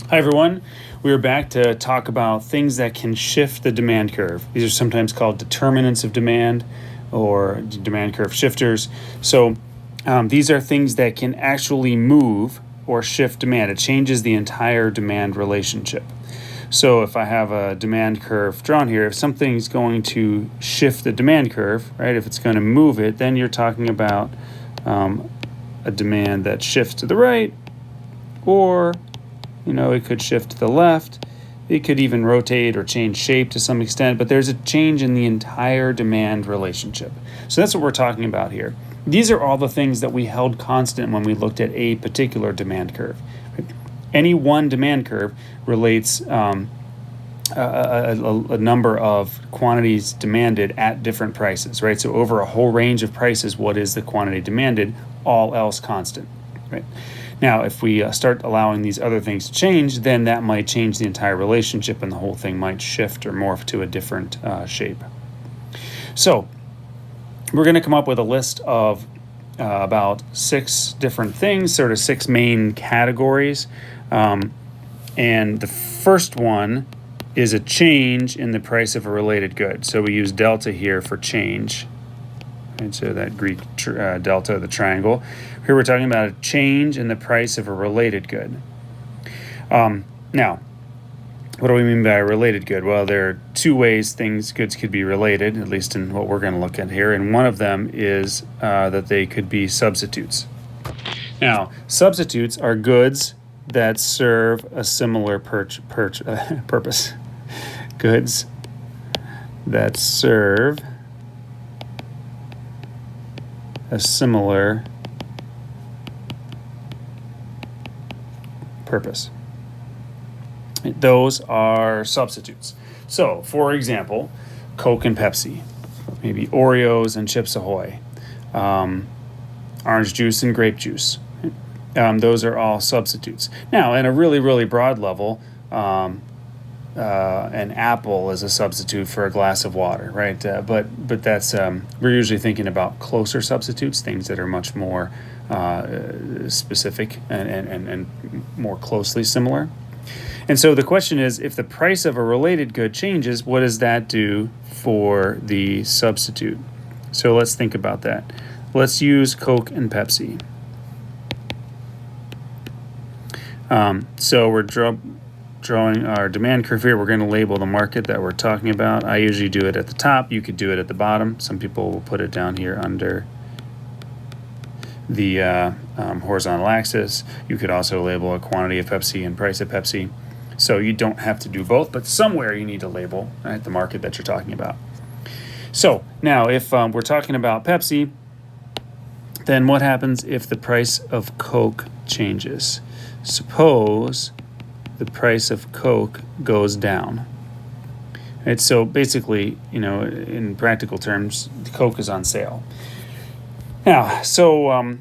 Hi everyone, we are back to talk about things that can shift the demand curve. These are sometimes called determinants of demand or demand curve shifters. So these are things that can actually move or shift demand. It changes the entire demand relationship. So if I have a demand curve drawn here, if something's going to shift the demand curve, right, if it's going to move it, then you're talking about a demand that shifts to the right, or it could shift to the left. It could even rotate or change shape to some extent, but there's a change in the entire demand relationship. So that's what we're talking about here. These are all the things that we held constant when we looked at a particular demand curve. Any one demand curve relates a number of quantities demanded at different prices, right? So over a whole range of prices, what is the quantity demanded? All else constant, right? Now, if we start allowing these other things to change, then that might change the entire relationship and the whole thing might shift or morph to a different shape. So we're going to come up with a list of about 6 different things, sort of 6 main categories. And the first one is a change in the price of a related good. So we use delta here for change. And so that Greek delta, the triangle. Here we're talking about a change in the price of a related good. Now, what do we mean by a related good? Well, there are 2 ways goods could be related, at least in what we're going to look at here. And one of them is that they could be substitutes. Now, substitutes are goods that serve a similar purpose. Goods that serve a similar purpose. Those are substitutes. So, for example, Coke and Pepsi, maybe Oreos and Chips Ahoy, orange juice and grape juice. Those are all substitutes. Now, in a really, really broad level, an apple is a substitute for a glass of water, right? But that's we're usually thinking about closer substitutes, things that are much more specific and more closely similar. And so the question is, if the price of a related good changes, what does that do for the substitute? So let's think about that. Let's use Coke and Pepsi. So we're drawing our demand curve here. We're going to label the market that we're talking about. I usually do it at the top. You could do it at the bottom. Some people will put it down here under the horizontal axis. You could also label a quantity of Pepsi and price of Pepsi. So you don't have to do both, but somewhere you need to label, right, the market that you're talking about. So now if we're talking about Pepsi, then what happens if the price of Coke changes? Suppose the price of Coke goes down. Right, so basically, in practical terms, Coke is on sale. Now, so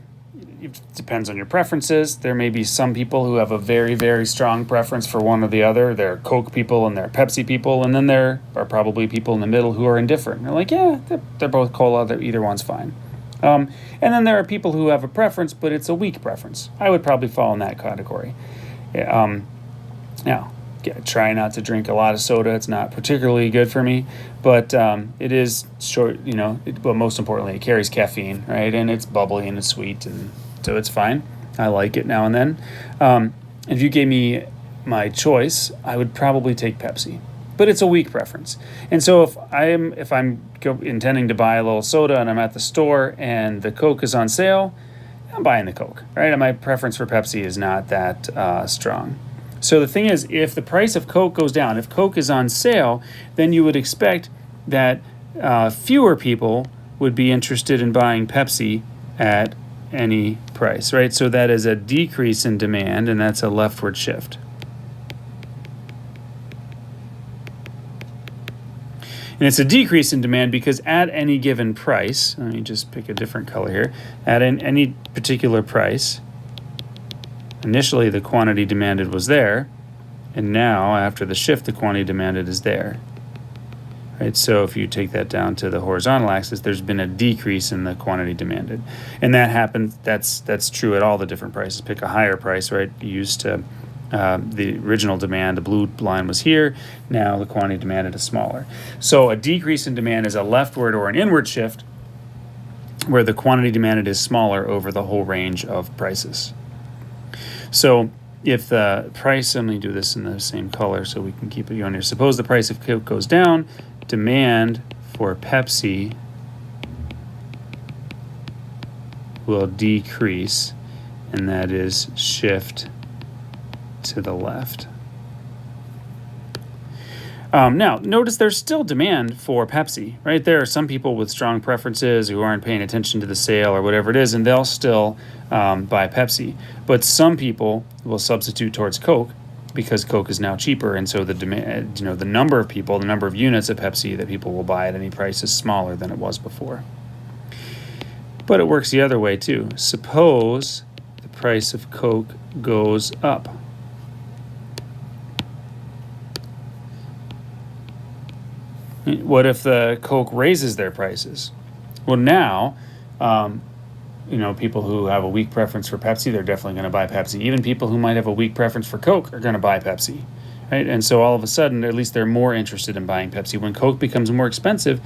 it depends on your preferences. There may be some people who have a very, very strong preference for one or the other. There are Coke people and there are Pepsi people, and then there are probably people in the middle who are indifferent. They're like, yeah, they're both cola, either one's fine. And then there are people who have a preference, but it's a weak preference. I would probably fall in that category. Now, try not to drink a lot of soda. It's not particularly good for me, but it is short, but most importantly, it carries caffeine, right? And it's bubbly and it's sweet, and so it's fine. I like it now and then. If you gave me my choice, I would probably take Pepsi, but it's a weak preference. And so if I'm intending to buy a little soda and I'm at the store and the Coke is on sale, I'm buying the Coke, right? And my preference for Pepsi is not that strong. So the thing is, if the price of Coke goes down, if Coke is on sale, then you would expect that fewer people would be interested in buying Pepsi at any price, right? So that is a decrease in demand, and that's a leftward shift. And it's a decrease in demand because at any given price, let me just pick a different color here, at any particular price, initially the quantity demanded was there, and now after the shift the quantity demanded is there. Right, so if you take that down to the horizontal axis, there's been a decrease in the quantity demanded. And that happens, that's true at all the different prices. Pick a higher price, right, used to the original demand, the blue line was here. Now the quantity demanded is smaller. So a decrease in demand is a leftward or an inward shift where the quantity demanded is smaller over the whole range of prices. So if the price, let me do this in the same color so we can keep it going here. Suppose the price of Coke goes down, demand for Pepsi will decrease, and that is shift to the left. Now, notice there's still demand for Pepsi, right? There are some people with strong preferences who aren't paying attention to the sale or whatever it is, and they'll still buy Pepsi. But some people will substitute towards Coke because Coke is now cheaper, and so the demand, the number of people, the number of units of Pepsi that people will buy at any price is smaller than it was before. But it works the other way too. Suppose the price of Coke goes up. What if the Coke raises their prices? Well, now, people who have a weak preference for Pepsi, they're definitely going to buy Pepsi. Even people who might have a weak preference for Coke are going to buy Pepsi, right? And so all of a sudden, at least they're more interested in buying Pepsi. When Coke becomes more expensive,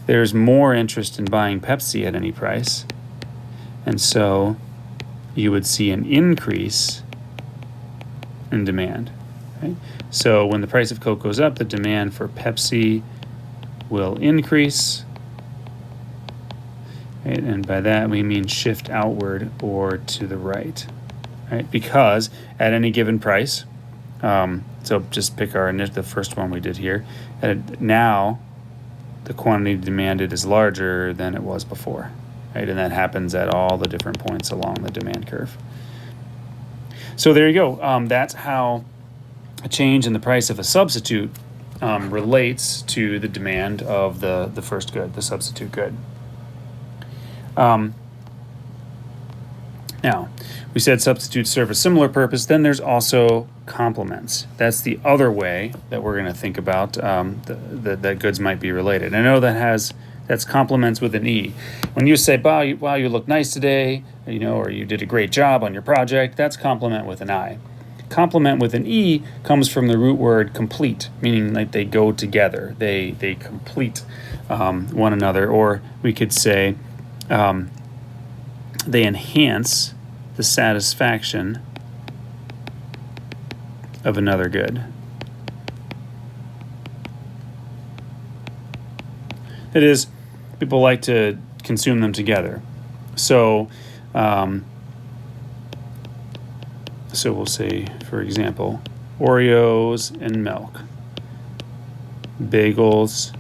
there's more interest in buying Pepsi at any price. And so you would see an increase in demand, right? So when the price of Coke goes up, the demand for Pepsi will increase, right? And by that we mean shift outward or to the right, right? Because at any given price, so just pick the first one we did here, now the quantity demanded is larger than it was before, right? And that happens at all the different points along the demand curve. So there you go. That's how a change in the price of a substitute relates to the demand of the first good, the substitute good. Now, we said substitutes serve a similar purpose. Then there's also complements. That's the other way that we're going to think about that goods might be related. I know that's complements with an E. When you say, wow, you look nice today, or you did a great job on your project, that's complement with an I. Complement with an E comes from the root word complete, meaning like they go together. They complete one another. Or we could say they enhance the satisfaction of another good. That is, people like to consume them together. So we'll say, for example, Oreos and milk, bagels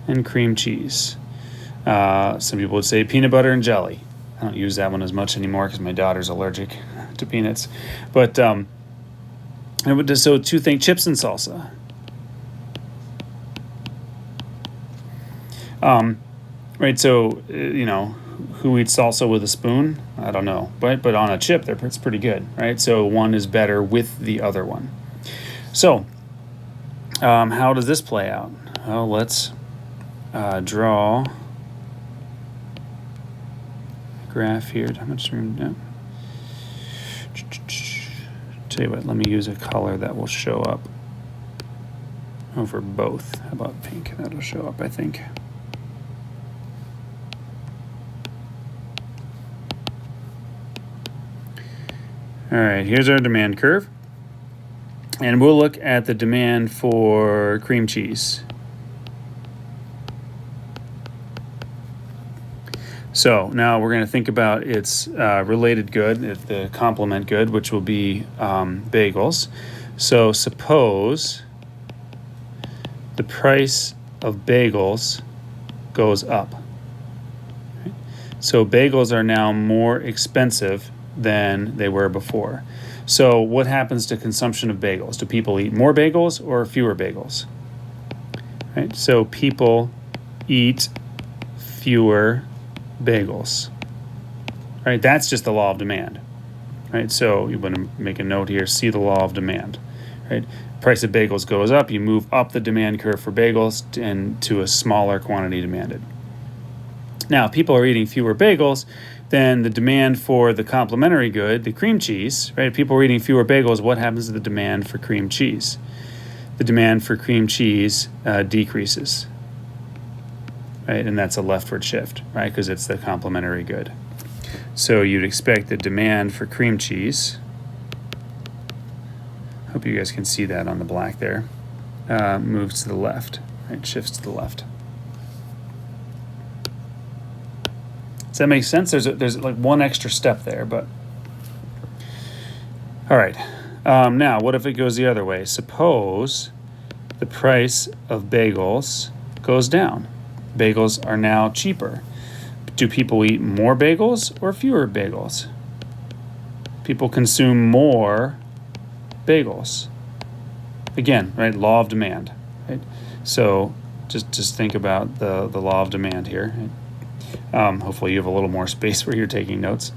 and cream cheese. Some people would say peanut butter and jelly. I don't use that one as much anymore because my daughter's allergic to peanuts. But so two things, chips and salsa. Right, so, who eats salsa with a spoon? I don't know. But on a chip, it's pretty good, right? So one is better with the other one. So how does this play out? Well, let's draw a graph here. How much room? No. Tell you what, let me use a color that will show up over both. How about pink? That'll show up, I think. All right, here's our demand curve. And we'll look at the demand for cream cheese. So now we're going to think about its related good, the complement good, which will be bagels. So suppose the price of bagels goes up. Right? So bagels are now more expensive than they were before. So what happens to consumption of bagels? Do people eat more bagels or fewer bagels? Right? So people eat fewer bagels. Right? That's just the law of demand. Right? So you want to make a note here, see the law of demand. Right? Price of bagels goes up, you move up the demand curve for bagels and to a smaller quantity demanded. Now, if people are eating fewer bagels, then the demand for the complementary good, the cream cheese, right? If people are eating fewer bagels, what happens to the demand for cream cheese? The demand for cream cheese decreases, right? And that's a leftward shift, right? Because it's the complementary good. So you'd expect the demand for cream cheese, hope you guys can see that on the black there, moves to the left, right? Shifts to the left. Does that make sense? There's like one extra step there, but all right. Now, what if it goes the other way? Suppose the price of bagels goes down. Bagels are now cheaper. Do people eat more bagels or fewer bagels? People consume more bagels. Again, right? Law of demand. Right? So just think about the law of demand here. Right? Hopefully you have a little more space where you're taking notes.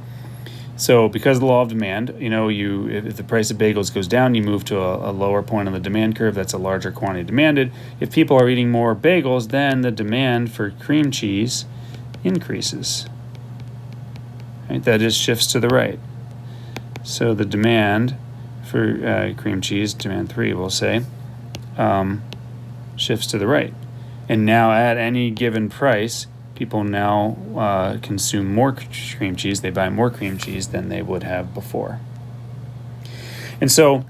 So because of the law of demand, if the price of bagels goes down, you move to a lower point on the demand curve. That's a larger quantity demanded. If people are eating more bagels, then the demand for cream cheese increases. Right? That just shifts to the right. So the demand for cream cheese, demand 3, we'll say, shifts to the right. And now at any given price, people now consume more cream cheese. They buy more cream cheese than they would have before. And so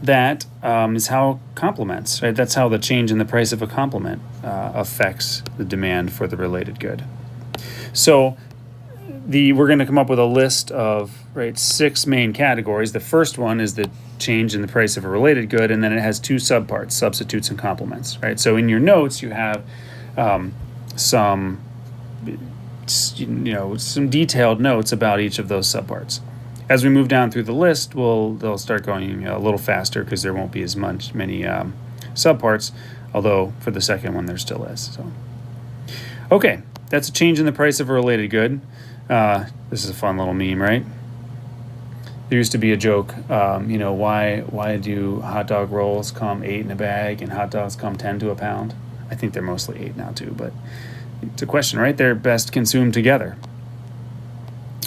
that is how complements, right? That's how the change in the price of a complement affects the demand for the related good. So we're going to come up with a list of 6 main categories. The first one is the change in the price of a related good, and then it has 2 subparts, substitutes and complements, right? So in your notes, you have some detailed notes about each of those subparts. As we move down through the list, they'll start going a little faster because there won't be as many subparts, although for the second one there still is. So, okay, that's a change in the price of a related good. This is a fun little meme, right? There used to be a joke, why do hot dog rolls come 8 in a bag and hot dogs come 10 to a pound? I think they're mostly 8 now too, but it's a question, right? They're best consumed together.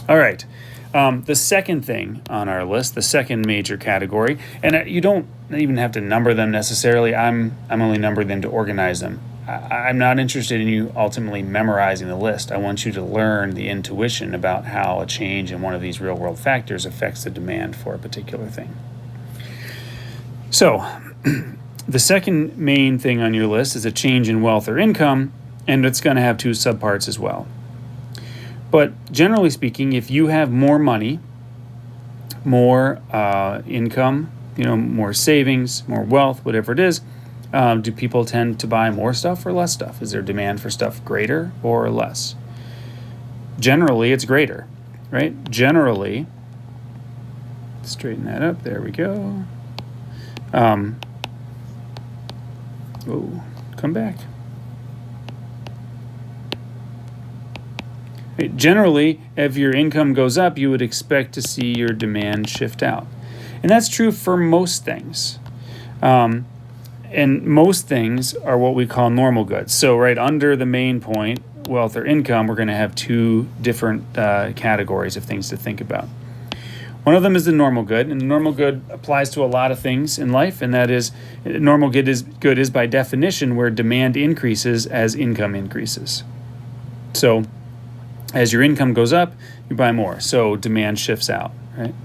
All right. The second thing on our list, the second major category, and you don't even have to number them necessarily. I'm only numbering them to organize them. I'm not interested in you ultimately memorizing the list. I want you to learn the intuition about how a change in one of these real-world factors affects the demand for a particular thing. So, the second main thing on your list is a change in wealth or income, and it's going to have 2 subparts as well. But generally speaking, if you have more money, more income, more savings, more wealth, whatever it is, do people tend to buy more stuff or less stuff? Is their demand for stuff greater or less? Generally, it's greater, right? Generally, straighten that up. There we go. Come back. Right. Generally, if your income goes up, you would expect to see your demand shift out. And that's true for most things. And most things are what we call normal goods. So right under the main point, wealth or income, we're going to have 2 different categories of things to think about. One of them is the normal good, and the normal good applies to a lot of things in life, and that is, normal good is by definition where demand increases as income increases. So as your income goes up, you buy more, so demand shifts out, right?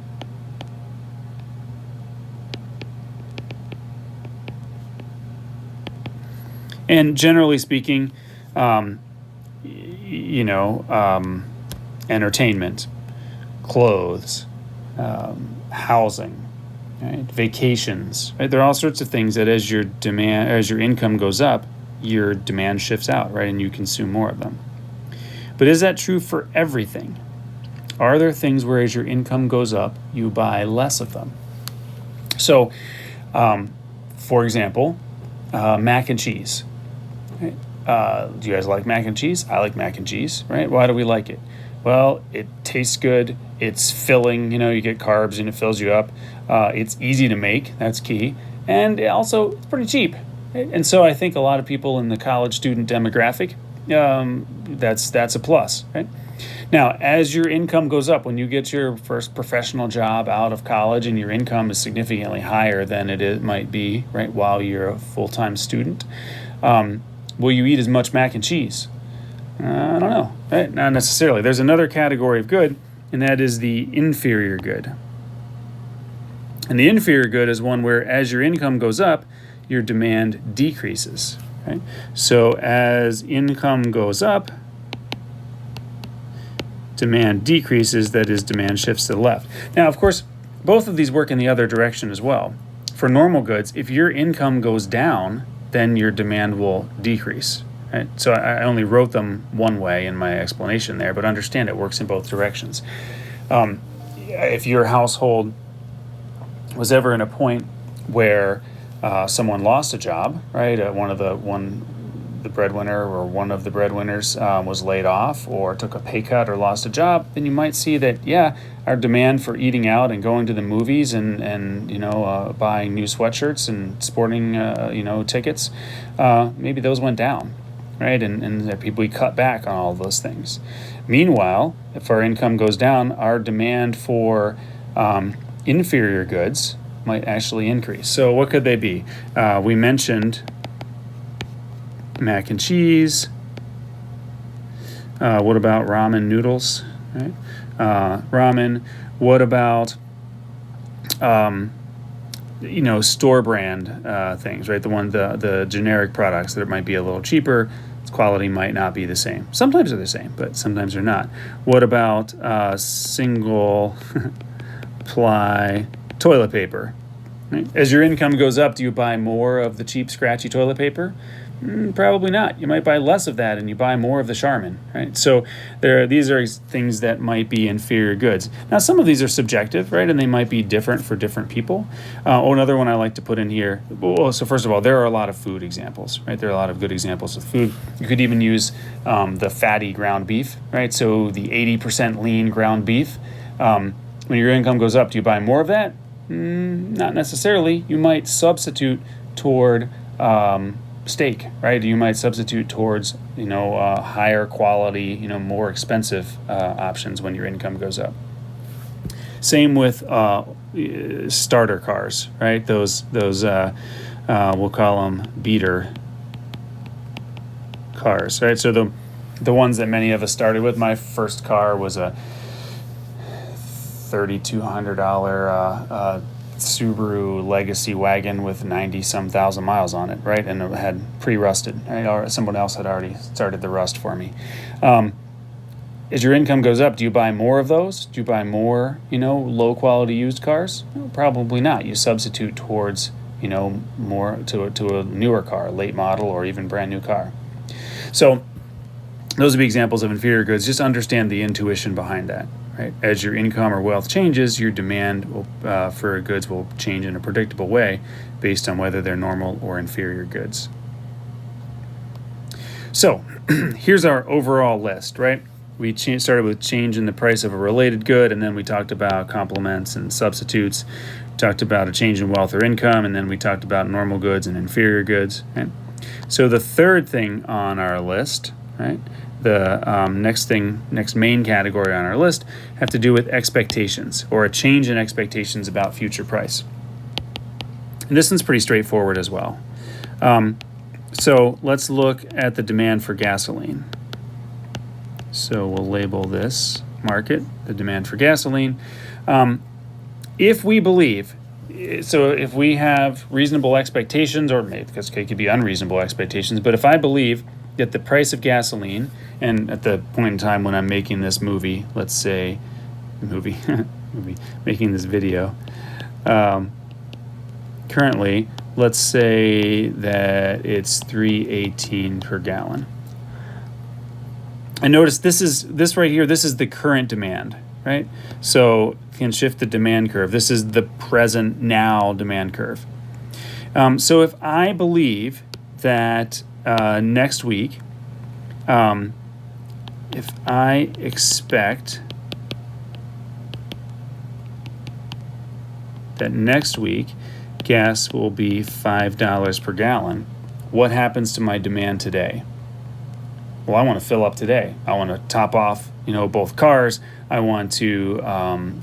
And generally speaking, entertainment, clothes, housing, right? Vacations, right? There are all sorts of things that as your income goes up, your demand shifts out, right? And you consume more of them. But is that true for everything? Are there things where as your income goes up, you buy less of them? So, for example, mac and cheese. Right? Do you guys like mac and cheese? I like mac and cheese, right? Why do we like it? Well, it tastes good. It's filling, you get carbs and it fills you up. It's easy to make. That's key. And also, it's pretty cheap. Right? And so I think a lot of people in the college student demographic that's a plus, right? Now, as your income goes up, when you get your first professional job out of college and your income is significantly higher than it might be, right, while you're a full-time student, will you eat as much mac and cheese? I don't know, right? Not necessarily. There's another category of good, and that is the inferior good. And the inferior good is one where as your income goes up, your demand decreases, right? So as income goes up, demand decreases, that is, demand shifts to the left. Now, of course, both of these work in the other direction as well. For normal goods, if your income goes down, then your demand will decrease, right? So I only wrote them one way in my explanation there, but understand it works in both directions. If your household was ever in a point where someone lost a job, right? The breadwinner or one of the breadwinners was laid off or took a pay cut or lost a job, then you might see that, yeah, our demand for eating out and going to the movies and buying new sweatshirts and sporting tickets, maybe those went down, right? And we cut back on all of those things. Meanwhile, if our income goes down, our demand for inferior goods might actually increase. So what could they be? We mentioned mac and cheese. What about ramen noodles? Right? Ramen. What about store brand things? Right, the generic products that might be a little cheaper. Its quality might not be the same. Sometimes they're the same, but sometimes they're not. What about single ply toilet paper? Right? As your income goes up, do you buy more of the cheap, scratchy toilet paper? Probably not. You might buy less of that and you buy more of the Charmin, right? So these are things that might be inferior goods. Now, some of these are subjective, right? And they might be different for different people. Another one I like to put in here. Well, so first of all, there are a lot of food examples, right? There are a lot of good examples of food. You could even use the fatty ground beef, right? So the 80% lean ground beef. When your income goes up, do you buy more of that? Not necessarily. You might substitute toward steak, right? You might substitute towards higher quality, more expensive options when your income goes up. Same with starter cars, right? Those we'll call them beater cars, right? So the ones that many of us started with. My first car was a $3,200 Subaru Legacy wagon with 90-some thousand miles on it, right? And it had pre-rusted. Or someone else had already started the rust for me. As your income goes up, do you buy more of those? Do you buy more, low-quality used cars? No, probably not. You substitute towards, more to a newer car, late model, or even brand new car. So those would be examples of inferior goods. Just understand the intuition behind that. Right? As your income or wealth changes, your demand for goods will change in a predictable way based on whether they're normal or inferior goods. So here's our overall list, right? We started with change in the price of a related good, and then we talked about complements and substitutes. We talked about a change in wealth or income, and then we talked about normal goods and inferior goods. Right? So the third thing on our list, right? The next main category on our list have to do with expectations, or a change in expectations about future price. And this one's pretty straightforward as well. So let's look at the demand for gasoline. So we'll label this market, the demand for gasoline. If we believe, so if we have reasonable expectations, or maybe because it could be unreasonable expectations, but if I believe that the price of gasoline, and at the point in time when I'm making this movie, let's say, making this video, currently, let's say that it's $3.18 per gallon. And notice this right here, this is the current demand, right? So you can shift the demand curve. This is the present now demand curve. So if I believe that next week, if I expect that next week gas will be $5 per gallon, what happens to my demand today? Well, I want to fill up today. I want to top off, both cars. I want to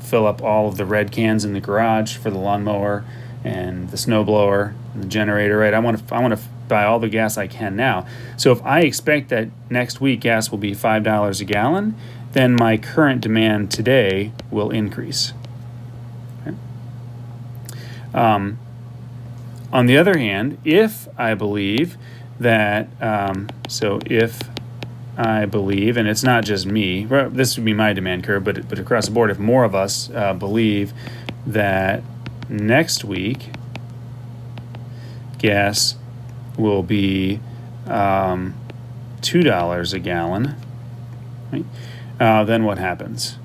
fill up all of the red cans in the garage for the lawnmower and the snowblower and the generator, right? I want to buy all the gas I can now. So if I expect that next week gas will be $5 a gallon, then my current demand today will increase. Okay? On the other hand, if I believe that, if I believe, and it's not just me, this would be my demand curve, but across the board, if more of us believe that next week gas will be $2 a gallon, right? Then what happens?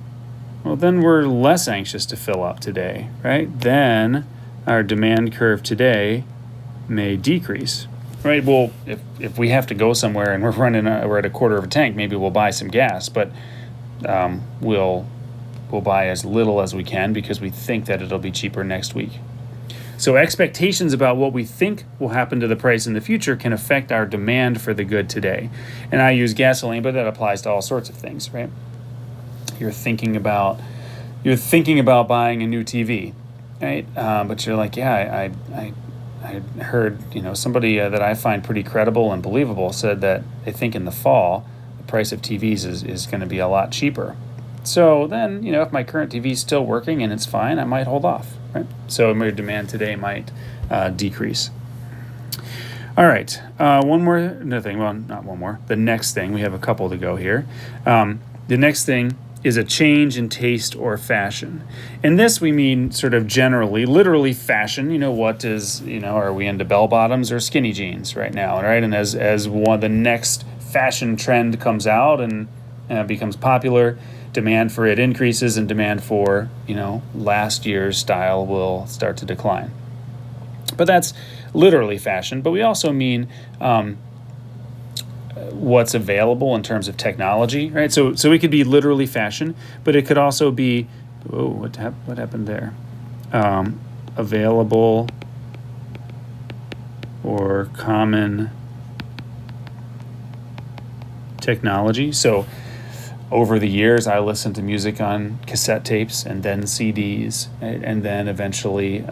Well, then we're less anxious to fill up today, right? Then our demand curve today may decrease, right? Well, if we have to go somewhere and we're at a quarter of a tank, maybe we'll buy some gas, but we'll buy as little as we can because we think that it'll be cheaper next week. So expectations about what we think will happen to the price in the future can affect our demand for the good today. And I use gasoline, but that applies to all sorts of things, right? You're thinking about buying a new TV, right? But you're like, yeah, I heard, somebody that I find pretty credible and believable said that they think in the fall the price of TVs is going to be a lot cheaper. So then, if my current TV is still working and it's fine, I might hold off, right? So my demand today might decrease. All right, another thing. Well, not one more. The next thing, we have a couple to go here. The next thing is a change in taste or fashion. And this we mean sort of generally, literally fashion. What is, are we into bell bottoms or skinny jeans right now, right? And as the next fashion trend comes out and becomes popular, demand for it increases and demand for, last year's style will start to decline. But that's literally fashion. But we also mean what's available in terms of technology, right? So it could be literally fashion, but it could also be, what happened there? Available or common technology. So over the years, I listened to music on cassette tapes and then CDs, and then eventually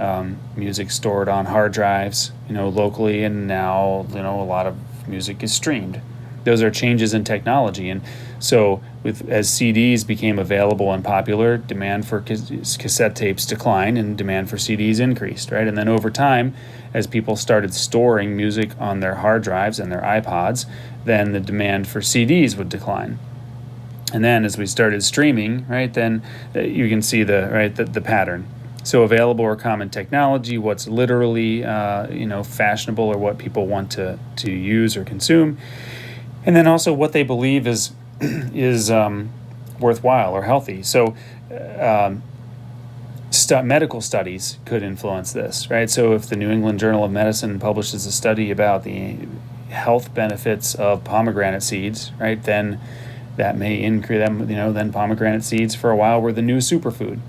music stored on hard drives, locally, and now, a lot of music is streamed. Those are changes in technology, and so as CDs became available and popular, demand for cassette tapes declined and demand for CDs increased, right? And then over time, as people started storing music on their hard drives and their iPods, then the demand for CDs would decline. And then as we started streaming, right, then you can see the pattern. So available or common technology, what's literally fashionable or what people want to use or consume, and then also what they believe is worthwhile or healthy. So medical studies could influence this, right? So if the New England Journal of Medicine publishes a study about the health benefits of pomegranate seeds, right, then that may increase them. Then pomegranate seeds for a while were the new superfood.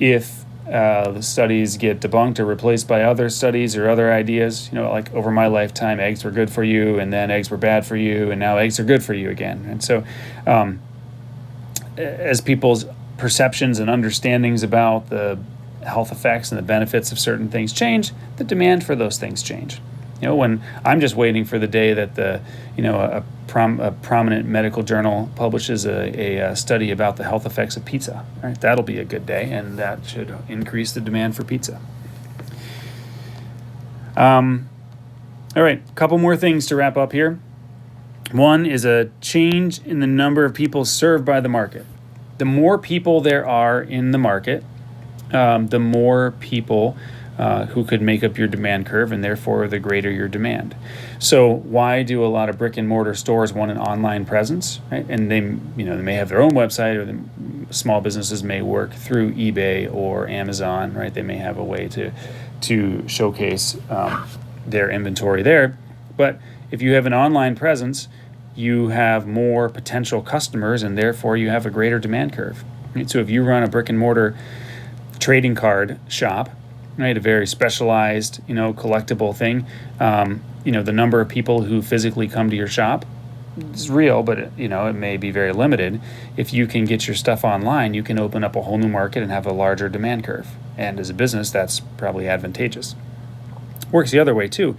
If the studies get debunked or replaced by other studies or other ideas, like over my lifetime, eggs were good for you, and then eggs were bad for you, and now eggs are good for you again. And so, as people's perceptions and understandings about the health effects and the benefits of certain things change, the demand for those things change. When I'm just waiting for the day that a prominent medical journal publishes a study about the health effects of pizza, right? That'll be a good day, and that should increase the demand for pizza. All right, a couple more things to wrap up here. One is a change in the number of people served by the market. The more people there are in the market, the more people who could make up your demand curve, and therefore the greater your demand. So why do a lot of brick and mortar stores want an online presence, right? And they may have their own website, or the small businesses may work through eBay or Amazon, right? They may have a way to showcase their inventory there. But if you have an online presence, you have more potential customers, and therefore you have a greater demand curve. Right? So if you run a brick and mortar trading card shop, right, a very specialized, collectible thing, the number of people who physically come to your shop is real, but it may be very limited. If you can get your stuff online, you can open up a whole new market and have a larger demand curve. And as a business, that's probably advantageous. Works the other way too.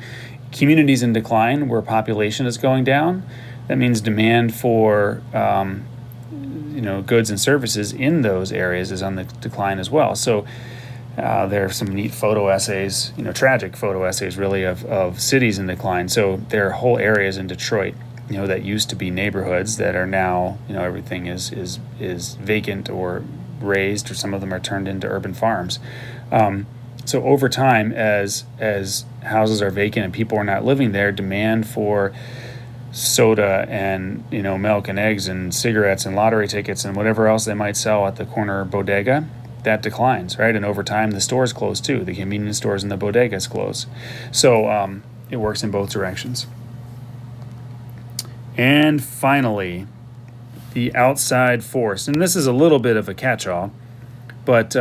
Communities in decline where population is going down, that means demand for goods and services in those areas is on the decline as well. So there are some neat photo essays, tragic photo essays really of cities in decline. So there are whole areas in Detroit, that used to be neighborhoods that are now, everything is vacant or raised, or some of them are turned into urban farms. So over time, as houses are vacant and people are not living there, demand for soda and milk and eggs and cigarettes and lottery tickets and whatever else they might sell at the corner bodega, that declines, right? And over time, the stores close too. The convenience stores and the bodegas close. So it works in both directions. And finally, the outside force. And this is a little bit of a catch-all, but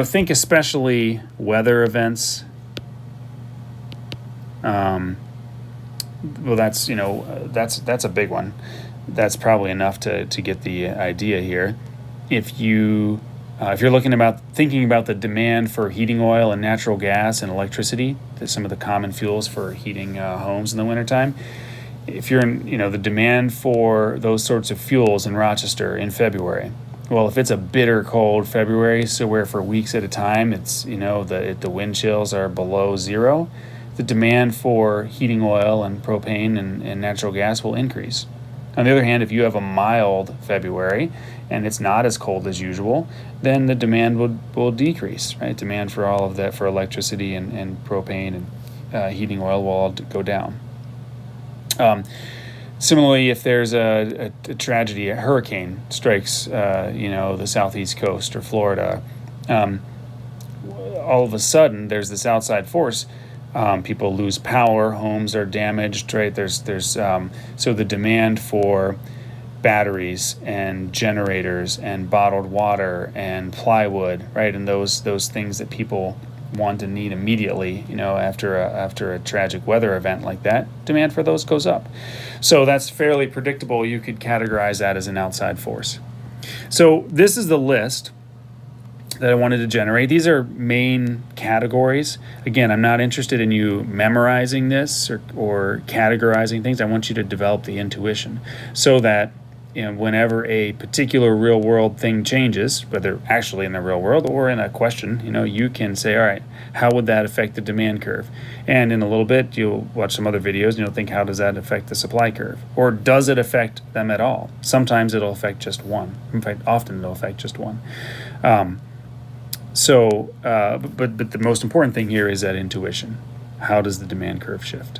think especially weather events. Well, that's a big one. That's probably enough to get the idea here. If you're thinking about the demand for heating oil and natural gas and electricity, some of the common fuels for heating homes in the wintertime, if you're in, the demand for those sorts of fuels in Rochester in February, well, if it's a bitter cold February, so where for weeks at a time it's, the wind chills are below zero, the demand for heating oil and propane and natural gas will increase. On the other hand, if you have a mild February and it's not as cold as usual, then the demand will decrease, right? Demand for all of that, for electricity and propane and heating oil will all go down. Similarly, if there's a tragedy, a hurricane strikes, the southeast coast or Florida, all of a sudden there's this outside force. People lose power, homes are damaged, right? So the demand for batteries and generators and bottled water and plywood, right? And those things that people want and need immediately, after a tragic weather event like that, demand for those goes up. So that's fairly predictable. You could categorize that as an outside force. So this is the list that I wanted to generate. These are main categories. Again, I'm not interested in you memorizing this or categorizing things. I want you to develop the intuition so that whenever a particular real world thing changes, whether actually in the real world or in a question, you can say, all right, how would that affect the demand curve? And in a little bit, you'll watch some other videos and you'll think, how does that affect the supply curve? Or does it affect them at all? Sometimes it'll affect just one. In fact, often it'll affect just one. But the most important thing here is that intuition. How does the demand curve shift?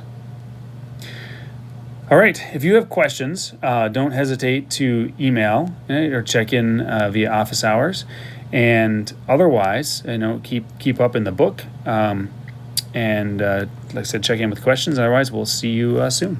All right, if you have questions, don't hesitate to email or check in via office hours. And otherwise, keep up in the book. And like I said, check in with questions. Otherwise, we'll see you soon.